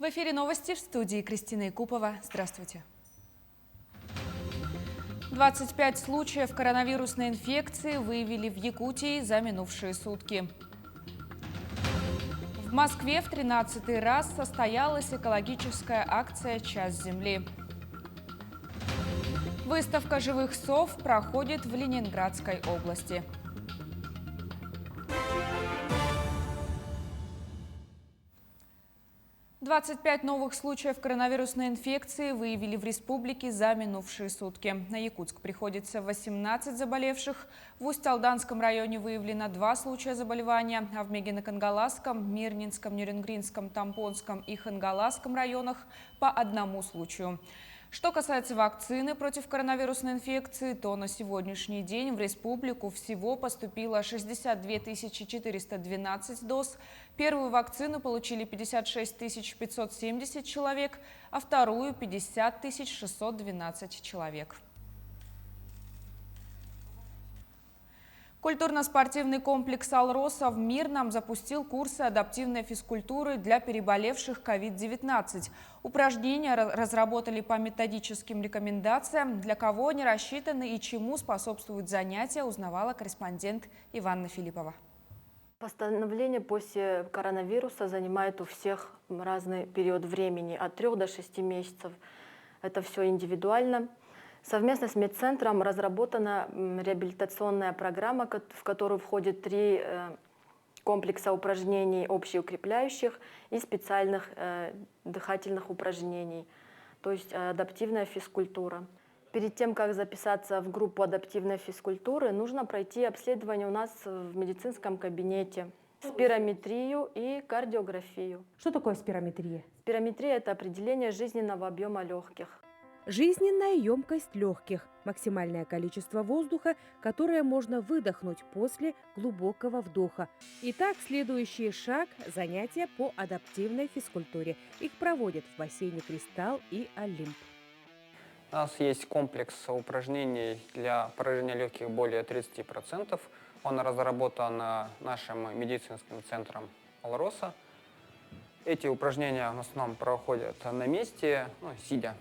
В эфире новости в студии Кристина Якупова. Здравствуйте. 25 случаев коронавирусной инфекции выявили в Якутии за минувшие сутки. В Москве в 13-й раз состоялась экологическая акция «Час земли». Выставка живых сов проходит в Ленинградской области. «25 новых случаев коронавирусной инфекции выявили в республике за минувшие сутки. На Якутск приходится 18 заболевших. В Усть-Алданском районе выявлено 2 случая заболевания, а в Мегино-Кангаласском, Мирнинском, Нерюнгринском, Тампонском и Хангаласском районах по 1 случаю. Что касается вакцины против коронавирусной инфекции, то на сегодняшний день в республику всего поступило 62 412 доз. Первую вакцину получили 56 570 человек, а вторую – 50 612 человек. Культурно-спортивный комплекс «Алроса» в Мирном запустил курсы адаптивной физкультуры для переболевших COVID-19. Упражнения разработали по методическим рекомендациям. Для кого они рассчитаны и чему способствуют занятия, узнавала корреспондент Иванна Филиппова. Восстановление после коронавируса занимает у всех разный период времени, от 3 до 6 месяцев. Это все индивидуально. Совместно с медцентром разработана реабилитационная программа, в которую входит 3 комплекса упражнений общеукрепляющих и специальных дыхательных упражнений, то есть адаптивная физкультура. Перед тем, как записаться в группу адаптивной физкультуры, нужно пройти обследование у нас в медицинском кабинете, спирометрию и кардиографию. Что такое спирометрия? Спирометрия – это определение жизненного объема легких. Жизненная емкость легких – максимальное количество воздуха, которое можно выдохнуть после глубокого вдоха. Итак, следующий шаг – занятия по адаптивной физкультуре. Их проводят в бассейне «Кристалл» и «Олимп». У нас есть комплекс упражнений для поражения легких более 30%. Он разработан нашим медицинским центром «Алроса». Эти упражнения в основном проходят на месте, сидя.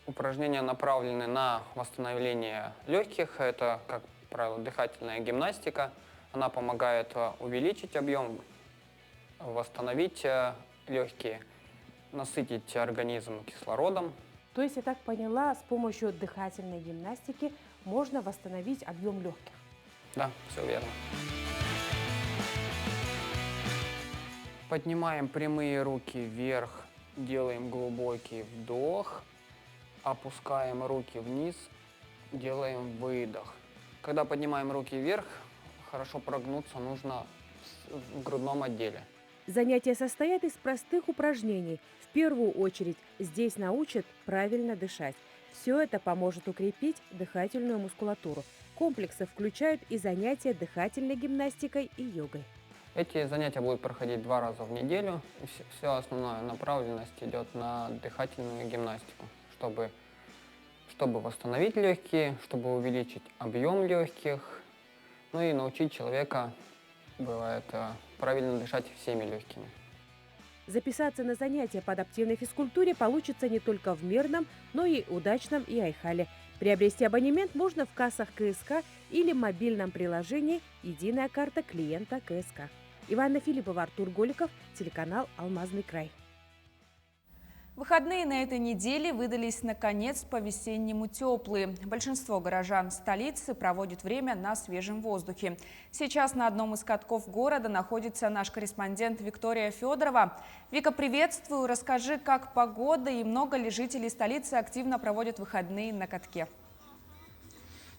Упражнения направлены на восстановление легких. Это, как правило, дыхательная гимнастика. Она помогает увеличить объем, восстановить легкие, насытить организм кислородом. То есть, я так поняла, с помощью дыхательной гимнастики можно восстановить объем легких? Да, все верно. Поднимаем прямые руки вверх, делаем глубокий вдох. Опускаем руки вниз, делаем выдох. Когда поднимаем руки вверх, хорошо прогнуться нужно в грудном отделе. Занятия состоят из простых упражнений. В первую очередь здесь научат правильно дышать. Все это поможет укрепить дыхательную мускулатуру. Комплексы включают и занятия дыхательной гимнастикой и йогой. Эти занятия будут проходить 2 раза в неделю. Все основная направленность идет на дыхательную гимнастику, чтобы восстановить легкие, чтобы увеличить объем легких, и научить человека, бывает, правильно дышать всеми легкими. Записаться на занятия по адаптивной физкультуре получится не только в Мирном, но и Удачном и Айхале. Приобрести абонемент можно в кассах КСК или мобильном приложении «Единая карта клиента КСК». Иванна Филиппова, Артур Голиков, телеканал «Алмазный край». Выходные на этой неделе выдались, наконец, по-весеннему теплые. Большинство горожан столицы проводит время на свежем воздухе. Сейчас на одном из катков города находится наш корреспондент Виктория Федорова. Вика, приветствую. Расскажи, как погода и много ли жителей столицы активно проводят выходные на катке?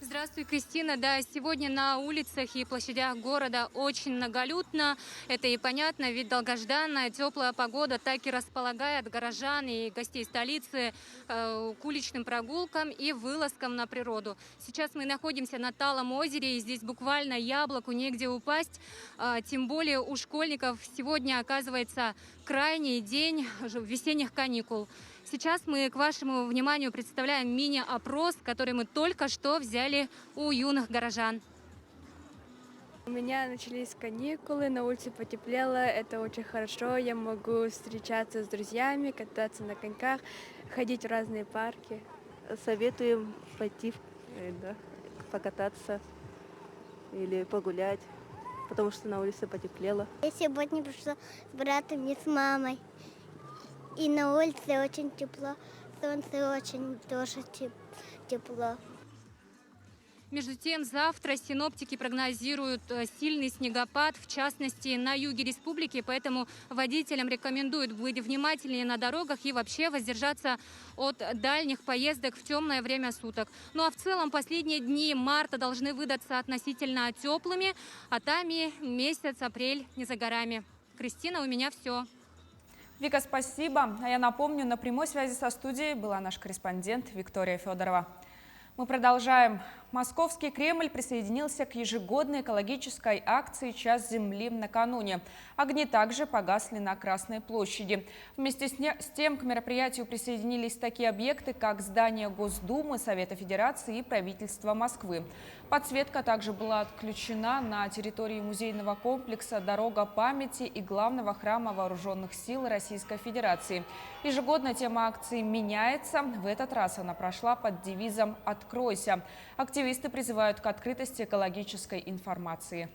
Здравствуй, Кристина. Да, сегодня на улицах и площадях города очень многолюдно. Это и понятно, ведь долгожданная теплая погода так и располагает горожан и гостей столицы к уличным прогулкам и вылазкам на природу. Сейчас мы находимся на Талом озере, и здесь буквально яблоку негде упасть. Тем более у школьников сегодня, оказывается, крайний день весенних каникул. Сейчас мы к вашему вниманию представляем мини-опрос, который мы только что взяли у юных горожан. У меня начались каникулы, на улице потеплело, это очень хорошо, я могу встречаться с друзьями, кататься на коньках, ходить в разные парки. Советуем пойти покататься или погулять, потому что на улице потеплело. Я сегодня пришла с братом и с мамой. И на улице очень тепло, солнце очень тоже тепло. Между тем, завтра синоптики прогнозируют сильный снегопад, в частности, на юге республики, поэтому водителям рекомендуют быть внимательнее на дорогах и вообще воздержаться от дальних поездок в темное время суток. Ну а в целом последние дни марта должны выдаться относительно теплыми, а там и месяц апрель не за горами. Кристина, у меня все. Вика, спасибо. А я напомню, на прямой связи со студией была наш корреспондент Виктория Федорова. Мы продолжаем. Московский Кремль присоединился к ежегодной экологической акции «Час земли» накануне. Огни также погасли на Красной площади. Вместе с тем к мероприятию присоединились такие объекты, как здание Госдумы, Совета Федерации и правительства Москвы. Подсветка также была отключена на территории музейного комплекса «Дорога памяти» и главного храма Вооруженных сил Российской Федерации. Ежегодно тема акции меняется. В этот раз она прошла под девизом «Откройся». Активисты призывают к открытости экологической информации.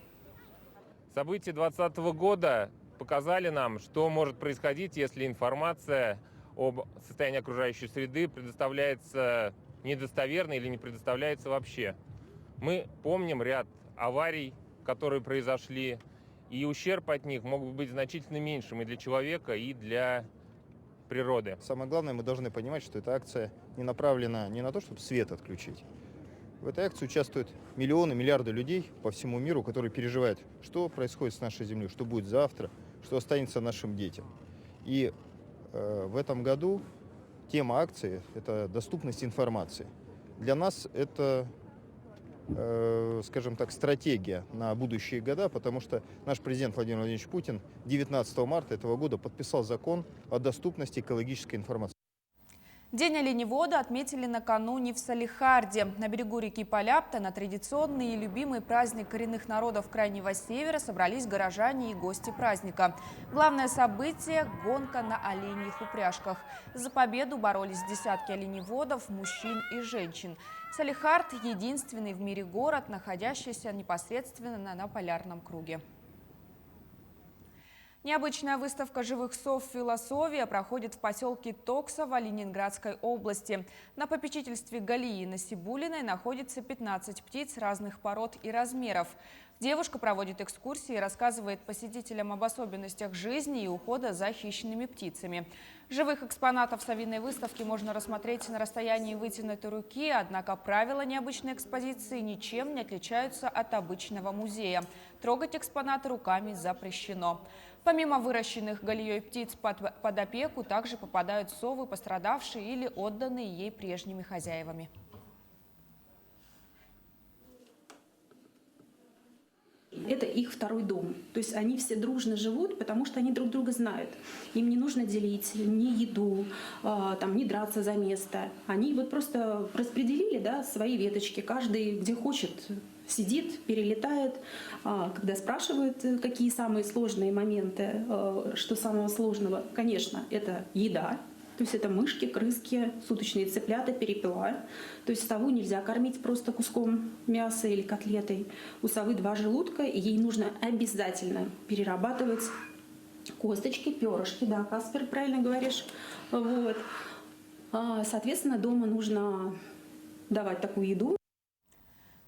События 2020 года показали нам, что может происходить, если информация об состоянии окружающей среды предоставляется недостоверно или не предоставляется вообще. Мы помним ряд аварий, которые произошли, и ущерб от них мог быть значительно меньшим и для человека, и для природы. Самое главное, мы должны понимать, что эта акция не направлена не на то, чтобы свет отключить. В этой акции участвуют миллионы, миллиарды людей по всему миру, которые переживают, что происходит с нашей Землей, что будет завтра, что останется нашим детям. И в этом году тема акции – это доступность информации. Для нас это, скажем так, стратегия на будущие года, потому что наш президент Владимир Владимирович Путин 19 марта этого года подписал закон о доступности экологической информации. День оленевода отметили накануне в Салихарде. На берегу реки Поляпта на традиционный и любимый праздник коренных народов Крайнего Севера собрались горожане и гости праздника. Главное событие – гонка на оленьих упряжках. За победу боролись десятки оленеводов, мужчин и женщин. Салихард – единственный в мире город, находящийся непосредственно на полярном круге. Необычная выставка живых сов «Философия» проходит в поселке Токсово Ленинградской области. На попечительстве Галии Насибулиной находится 15 птиц разных пород и размеров. Девушка проводит экскурсии и рассказывает посетителям об особенностях жизни и ухода за хищными птицами. Живых экспонатов совиной выставки можно рассмотреть на расстоянии вытянутой руки, однако правила необычной экспозиции ничем не отличаются от обычного музея. Трогать экспонаты руками запрещено. Помимо выращенных Галией птиц под опеку, также попадают совы, пострадавшие или отданные ей прежними хозяевами. Это их второй дом. То есть они все дружно живут, потому что они друг друга знают. Им не нужно делить ни еду, не драться за место. Они вот просто распределили, свои веточки. Каждый где хочет сидит, перелетает. Когда спрашивают, какие самые сложные моменты, что самого сложного, конечно, это еда. То есть это мышки, крыски, суточные цыплята, перепела. То есть сову нельзя кормить просто куском мяса или котлетой. У совы 2 желудка, и ей нужно обязательно перерабатывать косточки, перышки. Да, Каспер, правильно говоришь. Вот. Соответственно, дома нужно давать такую еду.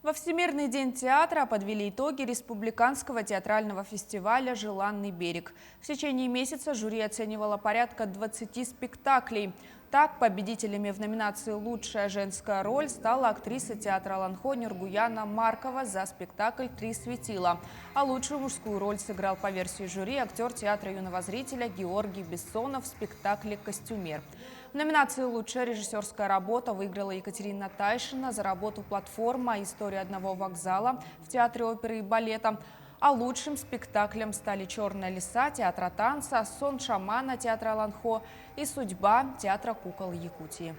Во Всемирный день театра подвели итоги республиканского театрального фестиваля «Желанный берег». В течение месяца жюри оценивало порядка 20 спектаклей. Так, победителями в номинации «Лучшая женская роль» стала актриса театра Ланхо Нургуяна Маркова за спектакль «Три светила». А лучшую мужскую роль сыграл по версии жюри актер театра юного зрителя Георгий Бессонов в спектакле «Костюмер». В номинации «Лучшая режиссерская работа» выиграла Екатерина Тайшина за работу «Платформа. История одного вокзала» в театре оперы и балета. А лучшим спектаклем стали «Черная лиса» театра танца, «Сон шамана» театра Ланхо и «Судьба» театра кукол Якутии.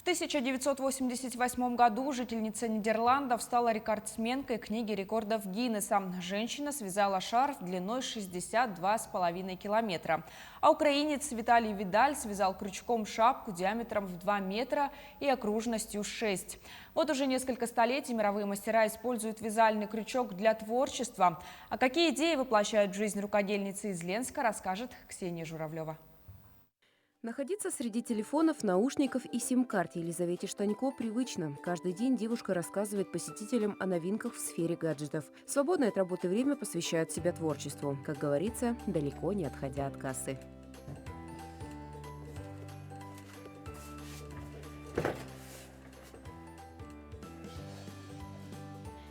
В 1988 году жительница Нидерландов стала рекордсменкой книги рекордов Гиннесса. Женщина связала шарф длиной 62,5 километра. А украинец Виталий Видаль связал крючком шапку диаметром в 2 метра и окружностью 6. Вот уже несколько столетий мировые мастера используют вязальный крючок для творчества. А какие идеи воплощают в жизнь рукодельницы из Ленска, расскажет Ксения Журавлева. Находиться среди телефонов, наушников и сим-карт Елизавете Штанько привычно. Каждый день девушка рассказывает посетителям о новинках в сфере гаджетов. Свободное от работы время посвящает себя творчеству. Как говорится, далеко не отходя от кассы.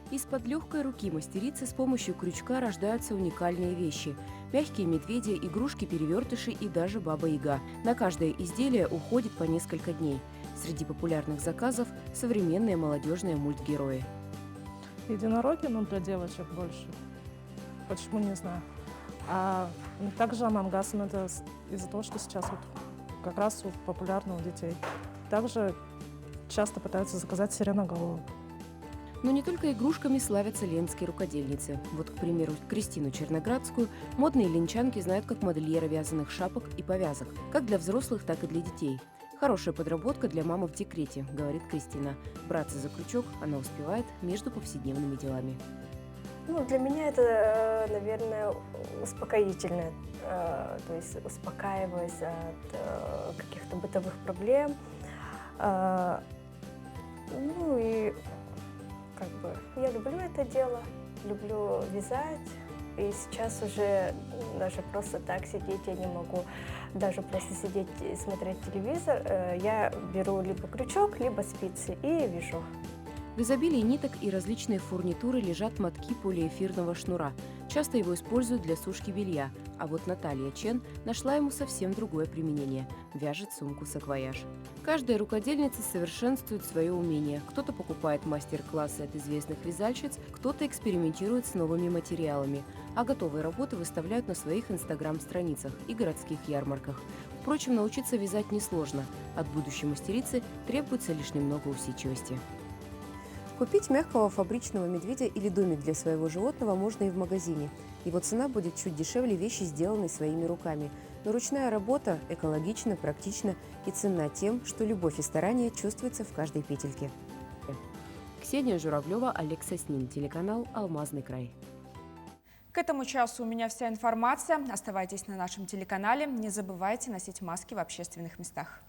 Из-под легкой руки мастерицы с помощью крючка рождаются уникальные вещи. Мягкие медведи, игрушки-перевертыши и даже Баба-Яга. На каждое изделие уходит по несколько дней. Среди популярных заказов – современные молодежные мультгерои. Единороги, для девочек больше. Почему, не знаю. А также Among Us, это из-за того, что сейчас как раз популярно у детей. Также часто пытаются заказать сиреноголовых. Но не только игрушками славятся ленские рукодельницы. Вот, к примеру, Кристину Черноградскую модные ленчанки знают как модельера вязаных шапок и повязок, как для взрослых, так и для детей. Хорошая подработка для мамы в декрете, говорит Кристина. Браться за крючок она успевает между повседневными делами. Для меня это, наверное, успокоительно. То есть успокаиваюсь от каких-то бытовых проблем. И я люблю это дело, люблю вязать. И сейчас уже даже просто так сидеть я не могу. Даже просто сидеть и смотреть телевизор. Я беру либо крючок, либо спицы и вяжу. В изобилии ниток и различные фурнитуры лежат мотки полиэфирного шнура. Часто его используют для сушки белья. А вот Наталья Чен нашла ему совсем другое применение – вяжет сумку-саквояж. Каждая рукодельница совершенствует свое умение. Кто-то покупает мастер-классы от известных вязальщиц, кто-то экспериментирует с новыми материалами. А готовые работы выставляют на своих инстаграм-страницах и городских ярмарках. Впрочем, научиться вязать несложно. От будущей мастерицы требуется лишь немного усидчивости. Купить мягкого фабричного медведя или домик для своего животного можно и в магазине. Его цена будет чуть дешевле вещи, сделанной своими руками. Но ручная работа экологична, практична и ценна тем, что любовь и старание чувствуются в каждой петельке. Ксения Журавлева, Олег Соснин, телеканал «Алмазный край». К этому часу у меня вся информация. Оставайтесь на нашем телеканале. Не забывайте носить маски в общественных местах.